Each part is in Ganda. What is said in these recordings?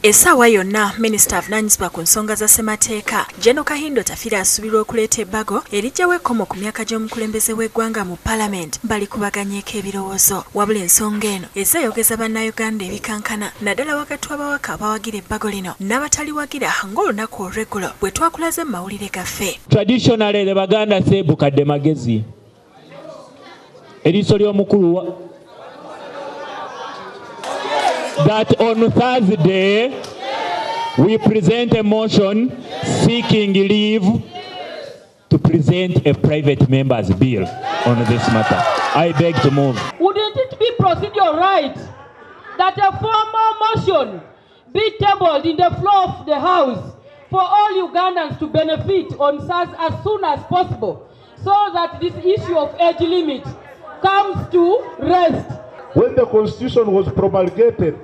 Essaawa yonna Minisita avunaanyizibwa ku nsonga za ssemateeka Jeno Kahindo Tafira asubirwa okuleeta ebbago erijjawo ekkomo ku myaka gy'omukulembeze w'eggwanga mu Paalamenti bali kubaganyeeko ebirowoozo. Wabula ensonga eno ezeeyogeza bannayuganda ebikankana naddala wakati w'abawaka abawagira ebbago lino n'abataliwagira ng'olunaku olw'eggulo bwe twakulaze mu mawulire gaffe. Traditionally the Baganda say Bukedde magezi. Eriiso ly'omukulu that on Thursday we present a motion seeking leave to present a private member's bill on this matter. I beg to move. Wouldn't it be procedural right that a formal motion be tabled in the floor of the House for all Ugandans to benefit on as soon as possible so that this issue of age limit comes to rest? When the Constitution was promulgated,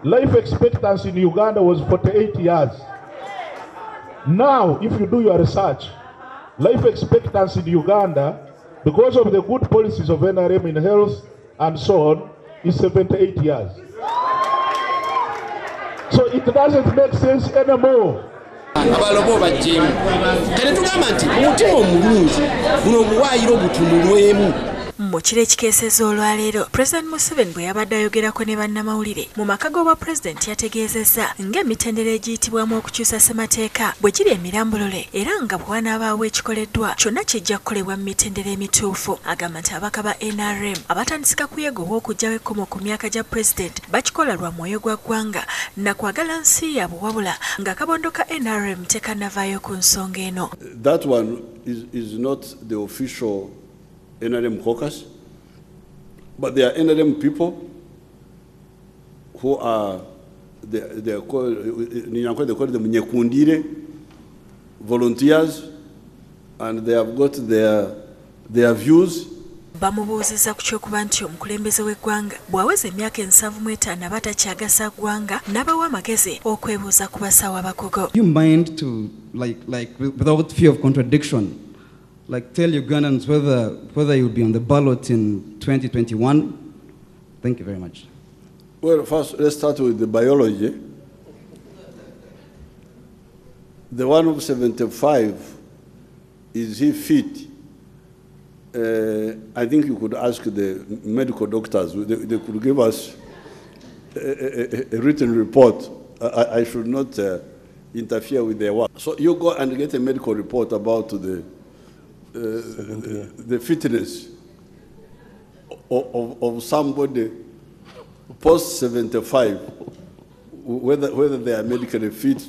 life expectancy in Uganda was 48 years. Now, if you do your research, life expectancy in Uganda, because of the good policies of NRM in health and so on, is 78 years. So it doesn't make sense anymore. Abalobo bajjemu kale tugamba nti omutima omulungi guno omuwaayiro gutunulwemu. Mu kiro ekikeeseza olwaleero President Museveni bwe yabadde ayogerako ne bannamawulire mu maka g'obwa Pulezidenti yategeezezza ng'emitendera egiyitibwamu okukyusa ssemateeka bwe giri emirambulule era nga bwe wanaabaawo ekikoleddwa kyonna kijja kukolebwa mu mitendera emituufu. Agamba nti abaka ba NRM abatandisika kuyiga olw'okuggyawo ekkomo ku myaka gya Pulezidenti bakikola lwa mwoyo gwa ggwanga na kwagala nsi yaabwe wabula ng'akabondo ka NRM tekannavaayo ku nsonga eno. That one is not the official NRM caucus, but there are NRM people who are they call them nyekundire volunteers, and they have got their views. Bamubuuzizza ku kyokuba nti omukulembeze w'eggwanga bw'aweza emyaka 75 abatakyagasa ggwanga n'abawa amagezi okwebuuza ku basawo abakugu. You mind to like without fear of contradiction, like tell Ugandans whether you'll be on the ballot in 2021? Thank you very much. Well, first let's start with the biology. The one of 75, is he fit? I think you could ask the medical doctors. They could give us a written report. I should not interfere with their work. So you go and get a medical report about the fitness of somebody post 75, whether they are medically fit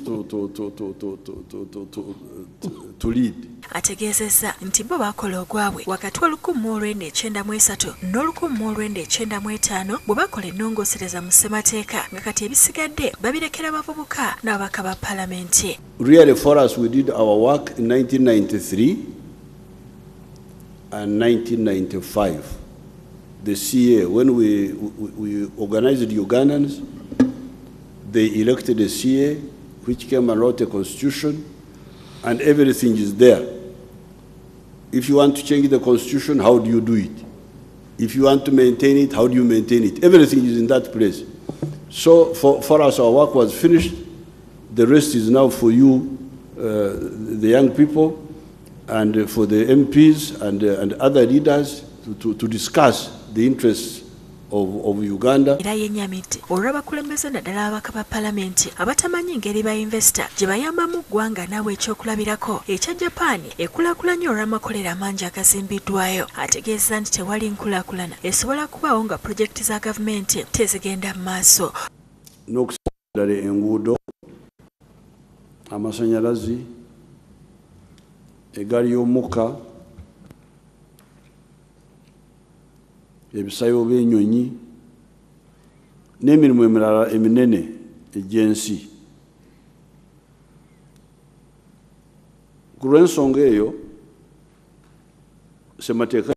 to lead. Ategeezezza nti bo baakola ogwabwe wakati wa 1993 n'1995 bwe bakola ennongoosereza mu ssemateeka nga kati ebisigadde babirekera bavubuka n'ababaka ba Paalamenti. Really, for us, we did our work in 1993 and 1995. The CA, when we organized the Ugandans, they elected a CA, which came and wrote a constitution, and everything is there. If you want to change the constitution, how do you do it? If you want to maintain it, how do you maintain it? Everything is in that place. So for us, our work was finished. The rest is now for you, the young people, and for the MPs and other leaders to discuss the interests of Uganda. Era yennyamidde olw'abakulembeze naddala ababaka ba Paalamenti abatamanyi ngeri ba investor gye bayambamu ggwanga naawe ekyokulabirako ekya Japan ekulaakulanya olw'amakolero amangi agazimbiddwayo. Ategeeza nti tewali nkulaakulana esobola kubaawo nga pulojekiti za gavumenti tezigenda mu maaso. N'okusaddala enguudo, amasannyalazi, eggaali y'omukka, ebisayo by'ennyonyi n'emirimu emirala eminene egy'ensi. Ku lw'ensonga eyo, ssemateeka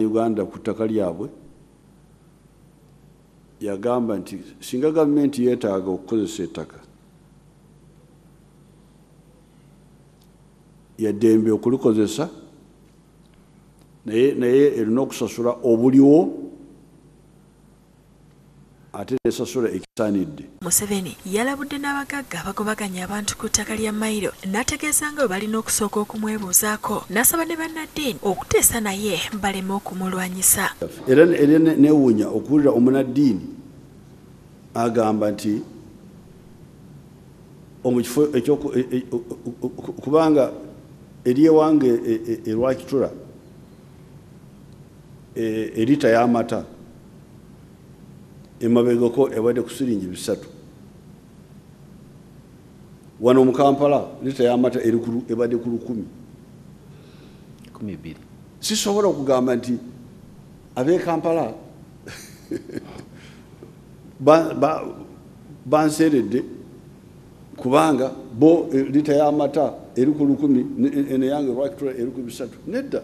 Uganda ku ttaka lyabwe yagamba nti singa gavumenti yeetaaga okukozesa ettaka yaddembe okulikozesa, naye erina okusasula obuliwo ate nesasula ekisaanidde. Museveni yalabudde n'abagagga abagobaganya abantu ku ttaka lya Mayiro n'ategeeza nga bwe balina okusooka okumwebuuzaako n'asaba ne bannaddiini okuteesa naye baleme okumulwanyisa. Era neewuunya okuwulira omunaddiini agamba nti omukifo kubanga eryewange erwakitula erita y'amata emabegako ebadde ku siringi 3. Wano mu Kampala lita y'amata ebadde ku 10. Sisobola okugamba nti ab'e Kampala banseeredde kubanga bo lita y'amata eri ku 10 eno yange lwakitula eri ku 3. Nedda.